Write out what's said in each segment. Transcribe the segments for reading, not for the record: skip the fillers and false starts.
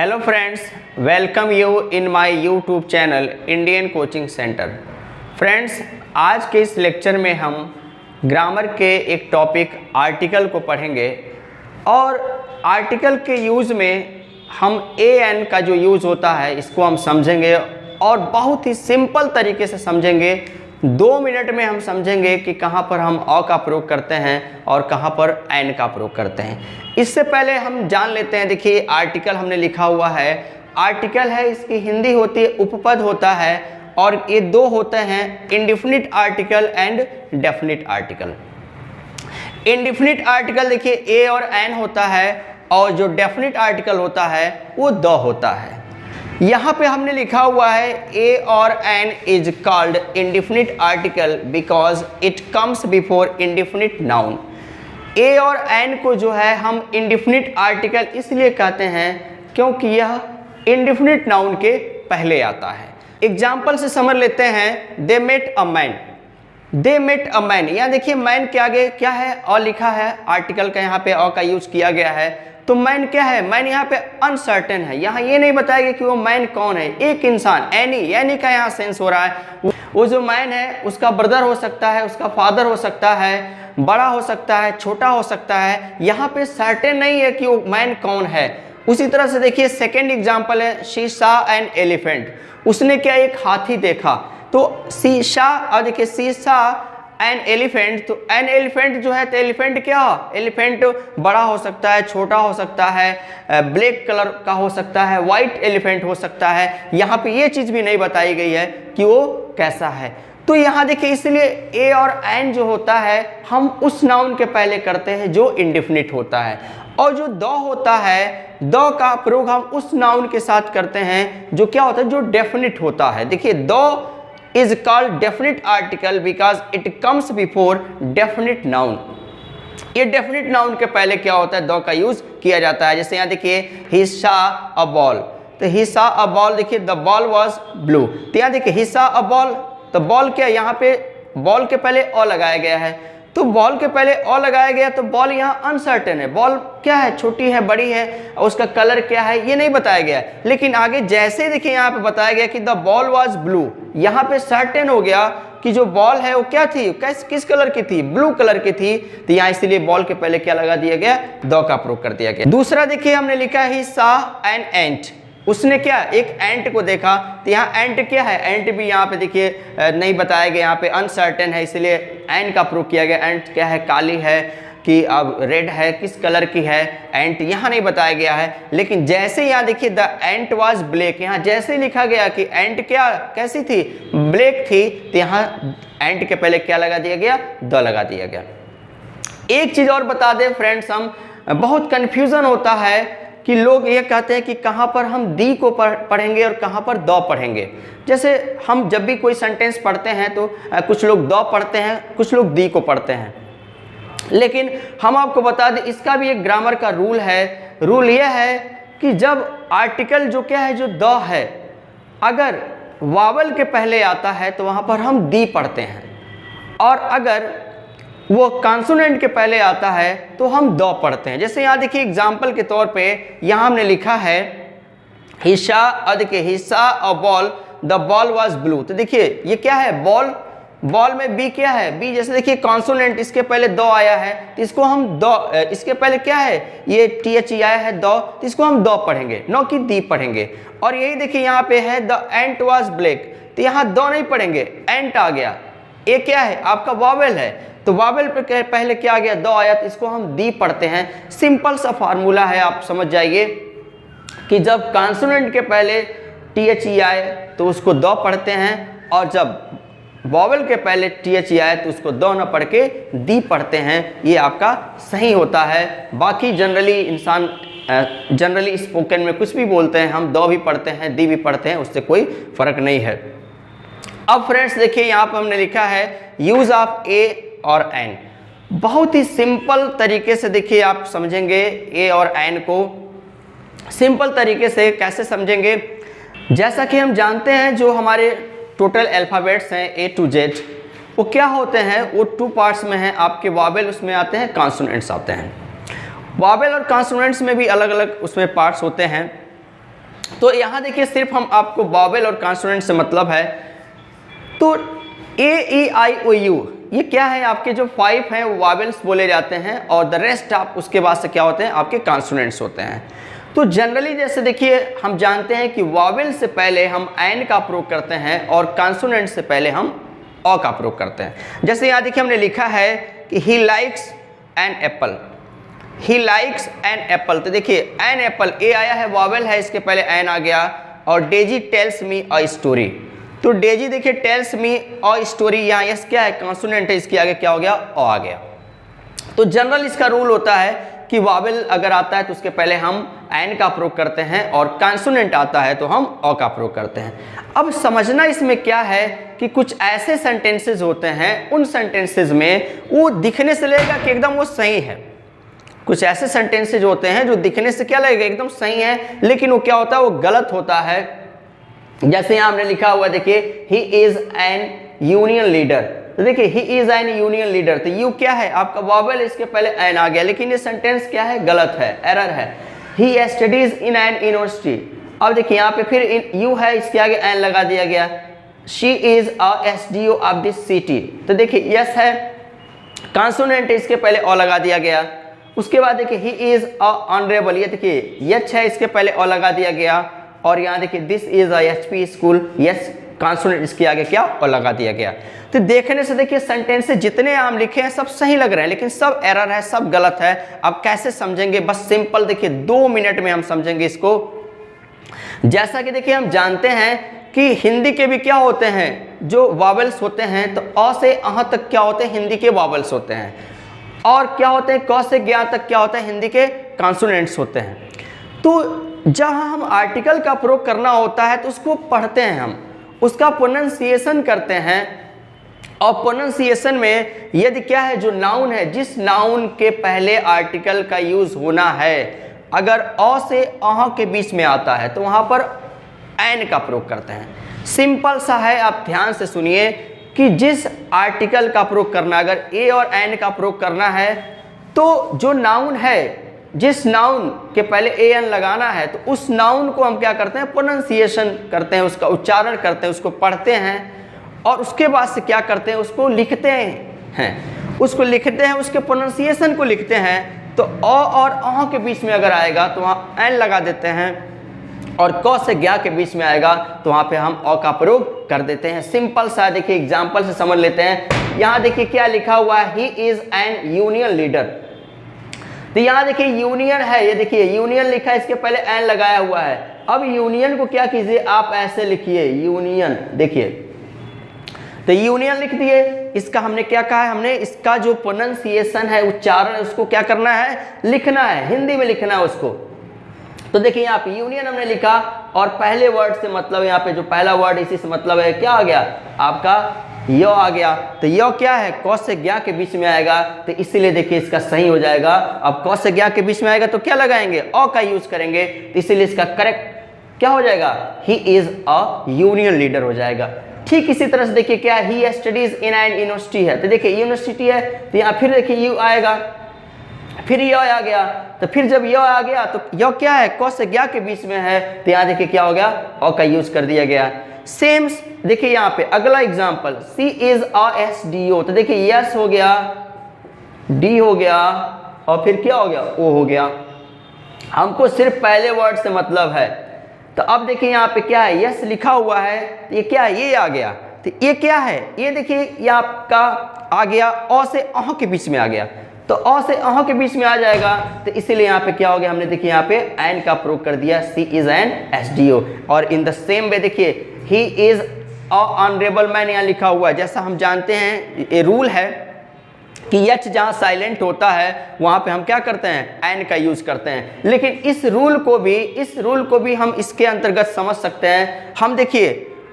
Hello friends, welcome you in my YouTube channel Indian coaching centre. Friends, आज के इस lecture में हम ग्रामर के एक टॉपिक आर्टिकल को पढ़ेंगे और आर्टिकल के यूज़ में हम एन का जो यूज़ होता है इसको हम समझेंगे और बहुत ही सिंपल तरीके से समझेंगे। 2 मिनट में हम समझेंगे कि कहाँ पर हम अ का प्रयोग करते हैं और कहाँ पर एन का प्रयोग करते हैं। इससे पहले हम जान लेते हैं। देखिए, आर्टिकल हमने लिखा हुआ है, आर्टिकल है, इसकी हिंदी होती है उपपद होता है और ये 2 होते हैं, indefinite article and definite article. Indefinite article देखिए ए और एन होता है और जो डेफिनिट आर्टिकल होता है वो द होता है। यहाँ पे हमने लिखा हुआ है ए और an is called indefinite article because it comes before indefinite noun. A और एन को जो है हम इंडेफिनिट आर्टिकल इसलिए कहते हैं क्योंकि यह इंडेफिनिट नाउन के पहले आता है। एग्जाम्पल से समझ लेते हैं। They met a man, they met a man. यहाँ देखिए मैन के आगे क्या है, अ लिखा है, आर्टिकल का यहाँ पे अ का यूज किया गया है। तो मैन क्या है, मैन यहाँ पे अनसर्टेन है, यहाँ ये नहीं बताएगा कि वो मैन कौन है, एक इंसान, एनी का यहाँ सेंस हो रहा है। वो जो मैन है उसका ब्रदर हो सकता है, उसका फादर हो सकता है, बड़ा हो सकता है, छोटा हो सकता है, यहाँ पे सर्टेन नहीं है कि वो मैन कौन है। उसी तरह से देखिए सेकेंड एग्जाम्पल है शी सा एन एलिफेंट। उसने क्या, एक हाथी देखा। तो शी सा, और देखिए शी सा एन एलिफेंट। तो एन एलिफेंट जो है, तो एलिफेंट क्या, एलिफेंट बड़ा हो सकता है, छोटा हो सकता है, ब्लैक कलर का हो सकता है, वाइट एलिफेंट हो सकता है। यहाँ पे ये चीज़ भी नहीं बताई गई है कि वो कैसा है। तो यहाँ देखिए इसलिए ए और एन जो होता है हम उस नाउन के पहले करते हैं जो इंडेफिनिट होता है, और जो द होता है, द का प्रयोग हम उस नाउन के साथ करते हैं जो क्या होता है, जो डेफिनिट होता है। देखिए the is called definite article because it comes before definite noun। ये डेफिनिट नाउन के पहले क्या होता है, द का यूज किया जाता है। जैसे यहाँ देखिए he saw a ball, तो he saw a ball, देखिए the ball was blue। तो यहाँ देखिए he saw a ball, तो बॉल क्या, यहाँ पे बॉल के पहले अ लगाया गया है, तो बॉल के पहले अ लगाया गया, तो बॉल यहाँ अनसर्टेन है, बॉल क्या है, छोटी है, बड़ी है, और उसका कलर क्या है ये नहीं बताया गया। लेकिन आगे जैसे देखिए यहाँ पे बताया गया कि द बॉल वाज ब्लू, यहाँ पे सर्टेन हो गया कि जो बॉल है वो क्या थी, किस कलर की थी, ब्लू कलर की थी। तो यहाँ इसलिए बॉल के पहले क्या लगा दिया गया, द का प्रयोग कर दिया गया। दूसरा देखिए हमने लिखा है सा एन एंट। उसने क्या, एक एंट को देखा। तो यहाँ एंट क्या है, एंट भी यहाँ पे देखिए नहीं बताया गया, यहाँ पे अनसर्टेन है इसलिए एंट का प्रयोग किया गया। एंट क्या है, काली है कि अब रेड है, किस कलर की है एंट, यहाँ नहीं बताया गया है। लेकिन जैसे यहाँ देखिए द एंट वाज ब्लैक, यहाँ जैसे लिखा गया कि एंट क्या, कैसी थी, ब्लैक थी, तो यहाँ एंट के पहले क्या लगा दिया गया, द लगा दिया गया। एक चीज़ और बता दें फ्रेंड्स, हम बहुत कन्फ्यूज़न होता है कि लोग ये कहते हैं कि कहाँ पर हम दी को पढ़ेंगे और कहाँ पर द पढ़ेंगे। जैसे हम जब भी कोई सेंटेंस पढ़ते हैं तो कुछ लोग द पढ़ते हैं, कुछ लोग दी को पढ़ते हैं। लेकिन हम आपको बता दें इसका भी एक ग्रामर का रूल है। रूल यह है कि जब आर्टिकल जो क्या है, जो द है, अगर वावल के पहले आता है तो वहाँ पर हम दी पढ़ते हैं, और अगर वो कॉन्सोनेंट के पहले आता है तो हम द पढ़ते हैं। जैसे यहाँ देखिए एग्जाम्पल के तौर पे यहाँ हमने लिखा है हिस्सा, देखिए हिस्सा a ball, the ball was blue. तो देखिए ये क्या है, बॉल, बॉल में बी क्या है, बी। जैसे देखिए कॉन्सोनेंट, इसके पहले द आया है तो इसको हम द, इसके पहले क्या है, ये th आया है द, तो इसको हम द पढ़ेंगे, न कि दी पढ़ेंगे। और यही देखिए यहाँ पे है द एंट वाज ब्लैक, तो यहाँ द नहीं पढ़ेंगे, एंट आ गया। ये क्या है, आपका वावेल है, तो वावेल पे पहले क्या आ गया, द आया, तो इसको हम दी पढ़ते हैं। सिंपल सा फार्मूला है, आप समझ जाइए कि जब कॉन्सोनेंट के पहले th आए तो उसको द पढ़ते हैं, और जब वावेल के पहले th आए तो उसको द न पढ़ के दी पढ़ते हैं। ये आपका सही होता है। बाकी जनरली स्पोकन में कुछ भी बोलते हैं, हम द भी पढ़ते हैं, दी भी पढ़ते हैं, उससे कोई फर्क नहीं है। अब फ्रेंड्स देखिए यहाँ पर हमने लिखा है यूज ऑफ ए और एन। बहुत ही सिंपल तरीके से देखिए आप समझेंगे ए और एन को। सिंपल तरीके से कैसे समझेंगे, जैसा कि हम जानते हैं जो हमारे टोटल अल्फ़ाबेट्स हैं ए टू जेड, वो क्या होते हैं, वो 2 पार्ट्स में हैं। आपके वावेल उसमें आते हैं, कॉन्सोनेंट्स आते हैं। वावेल और कॉन्सोनेंट्स में भी अलग अलग उसमें पार्ट्स होते हैं। तो यहाँ देखिए सिर्फ हम आपको वॉवेल और कॉन्सोनेंट से मतलब है। तो ए ई आई ओ यू ये क्या है, आपके जो 5 हैं वो वॉवेल्स बोले जाते हैं और द रेस्ट आप उसके बाद से क्या होते हैं, आपके कॉन्सोनेंट्स होते हैं। तो जनरली जैसे देखिए हम जानते हैं कि वॉवेल से पहले हम एन का प्रयोग करते हैं और कॉन्सोनेंट से पहले हम अ का प्रयोग करते हैं। जैसे यहाँ देखिए हमने लिखा है कि he likes an apple, he likes an apple. तो देखिए एन एप्पल, ए आया है, वॉवेल है, इसके पहले एन आ गया। और Daisy tells me a story, तो डेजी देखिए टेल्स मी अ स्टोरी, यहाँ यस क्या है, कॉन्सोनेंट है, इसके आगे क्या हो गया, अ आ गया। तो जनरल इसका रूल होता है कि वॉवेल अगर आता है तो उसके पहले हम एन का प्रयोग करते हैं और कॉन्सोनेंट आता है तो हम अ का प्रयोग करते हैं। अब समझना इसमें क्या है कि कुछ ऐसे सेंटेंसेस होते हैं, उन सेंटेंसेस में वो दिखने से लगेगा कि एकदम वो सही है। कुछ ऐसे सेंटेंसेज होते हैं जो दिखने से क्या लगेगा, एकदम सही है, लेकिन वो क्या होता है, वो गलत होता है। जैसे यहाँ हमने लिखा हुआ देखिए he is an union leader, तो देखिए he is an union leader, तो यू क्या है, आपका वॉवेल, इसके पहले एन आ गया, लेकिन ये सेंटेंस क्या है, गलत है, एरर है। He studies in an university, अब देखिए यहाँ पे फिर यू है, इसके आगे एन लगा दिया गया। She is a SDO of this city, तो देखिए यस है, कॉन्सोनेंट है, इसके पहले अ लगा दिया गया। उसके बाद देखिए ही इज अ ऑनरेबल, ये देखिए यच है, इसके पहले अ लगा दिया गया। और यहाँ देखिए this is a HP school, yes consonant इसके आगे क्या, अ लगा दिया गया। तो देखने से देखिए सेंटेंस जितने हम लिखे हैं सब सही लग रहे हैं, लेकिन सब एरर है, सब गलत है। अब कैसे समझेंगे, बस सिंपल देखिए 2 मिनट में हम समझेंगे इसको। जैसा कि देखिए हम जानते हैं कि हिंदी के भी क्या होते हैं, जो वॉवेल्स होते हैं, तो अ से अह तक क्या होते हैं, हिंदी के वॉवेल्स होते हैं। और क्या होते हैं, क से ज्ञ तक क्या होता है, हिंदी के कॉन्सोनेंट्स होते हैं। तो जहाँ हम आर्टिकल का प्रयोग करना होता है तो उसको पढ़ते हैं हम, उसका प्रोनंसिएशन करते हैं। और प्रोनंसिएशन में यदि क्या है, जो नाउन है, जिस नाउन के पहले आर्टिकल का यूज होना है, अगर अ से अह के बीच में आता है तो वहाँ पर एन का प्रयोग करते हैं। सिंपल सा है, आप ध्यान से सुनिए कि जिस आर्टिकल का प्रयोग करना, अगर ए और एन का प्रयोग करना है तो जो नाउन है, जिस नाउन के पहले ए एन लगाना है, तो उस नाउन को हम क्या करते हैं, प्रोनंसिएशन करते हैं, उसका उच्चारण करते हैं, उसको पढ़ते हैं और उसके बाद से क्या करते हैं, उसको लिखते हैं, उसको लिखते हैं, उसके प्रोनंसिएशन को लिखते हैं। तो अ और अह के बीच में अगर आएगा तो वहाँ एन लगा देते हैं, और क से ज्ञ के बीच में आएगा तो वहाँ पे हम अ का प्रयोग कर देते हैं। सिंपल सा देखिए एग्जाम्पल से समझ लेते हैं। यहाँ देखिए क्या लिखा हुआ है, he is an union leader, तो यहाँ देखिए यूनियन है, ये देखिए यूनियन लिखा है, इसके पहले एन लगाया हुआ है। अब यूनियन को क्या कीजिए, आप ऐसे लिखिए यूनियन, देखिए तो यूनियन लिख दिए। इसका हमने क्या कहा है, हमने इसका जो प्रोनंसिएशन है, उच्चारण है, उसको क्या करना है, लिखना है, हिंदी में लिखना है उसको। तो देखिए यहाँ पे यूनियन हमने लिखा और पहले वर्ड से मतलब, यहाँ पे जो पहला वर्ड इसी से मतलब है, क्या आ गया, आपका य आ गया। तो य क्या है, क से ज्ञ के बीच में आएगा, तो इसीलिए देखिए इसका सही हो जाएगा। अब क से ज्ञ के बीच में आएगा तो क्या लगाएंगे, अ का यूज करेंगे, तो इसीलिए इसका करेक्ट क्या हो जाएगा, ही इज अ यूनियन लीडर हो जाएगा। ठीक इसी तरह से देखिए क्या, he studies in an university है, तो देखिए यूनिवर्सिटी है, तो यहाँ फिर देखिए यू आएगा, फिर य आ गया, तो फिर जब य आ गया तो य क्या है, क से ज्ञ के बीच में है, तो यहाँ देखिए क्या हो गया, अ का यूज कर दिया गया। सेम देखिए यहाँ पे अगला example, she is a S D O, तो देखिए यस हो गया, डी हो गया और फिर क्या हो गया, ओ हो गया। हमको सिर्फ पहले वर्ड से मतलब है। तो अब देखिए यहाँ पे क्या है, यस लिखा हुआ है, तो ये क्या है, ये आ गया, तो ये क्या है, ये देखिए ये आपका आ गया, अ से अह के बीच में आ गया, तो अ से अह के बीच में आ जाएगा, तो इसीलिए यहाँ पे क्या हो गया, हमने देखिए यहाँ पे एन का प्रयोग कर दिया, C is an S D O. और इन द सेम वे देखिए he is a honourable man यहाँ लिखा हुआ है। जैसा हम जानते हैं ये रूल है कि यच जहाँ साइलेंट होता है वहाँ पे हम क्या करते हैं, एन का यूज करते हैं। लेकिन इस रूल को भी हम इसके अंतर्गत समझ सकते हैं। हम देखिए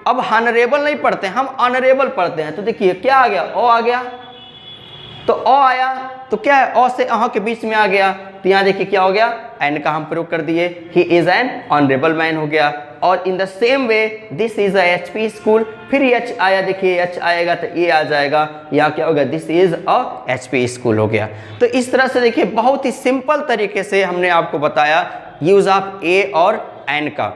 अब हॉनरेबल नहीं पढ़ते हैं, हम ऑनरेबल पढ़ते हैं। तो देखिए क्या आ गया, ओ आ गया, तो अ आया तो क्या है, अ से अह के बीच में आ गया, तो यहाँ देखिए क्या हो गया, एन का हम प्रयोग कर दिए, he is an honourable man हो गया। और in the same way this is a HP school, फिर एच आया, देखिए एच आएगा तो ए आ जाएगा, यहाँ क्या होगा, this is a HP school हो गया। तो इस तरह से देखिए बहुत ही सिंपल तरीके से हमने आपको बताया यूज ऑफ ए और एन का।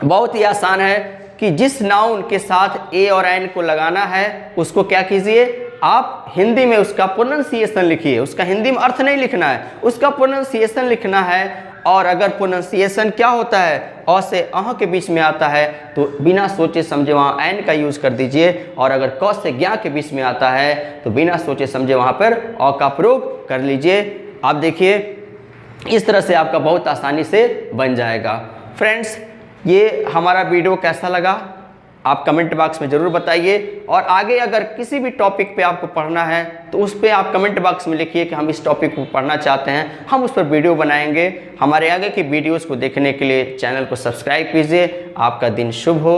बहुत ही आसान है कि जिस नाउन के साथ ए और एन को लगाना है उसको क्या कीजिए, आप हिंदी में उसका प्रोनाउंसिएशन लिखिए। उसका हिंदी में अर्थ नहीं लिखना है, उसका प्रोनाउंसिएशन लिखना है। और अगर प्रोनाउंसिएशन क्या होता है, अ से अह के बीच में आता है तो बिना सोचे समझे वहाँ एन का यूज़ कर दीजिए। और अगर क से ज्ञा के बीच में आता है तो बिना सोचे समझे वहाँ पर अ का प्रयोग कर लीजिए। आप देखिए इस तरह से आपका बहुत आसानी से बन जाएगा। फ्रेंड्स, ये हमारा वीडियो कैसा लगा आप कमेंट बॉक्स में ज़रूर बताइए। और आगे अगर किसी भी टॉपिक पे आपको पढ़ना है तो उस पर आप कमेंट बॉक्स में लिखिए कि हम इस टॉपिक को पढ़ना चाहते हैं, हम उस पर वीडियो बनाएंगे। हमारे आगे की वीडियोस को देखने के लिए चैनल को सब्सक्राइब कीजिए। आपका दिन शुभ हो।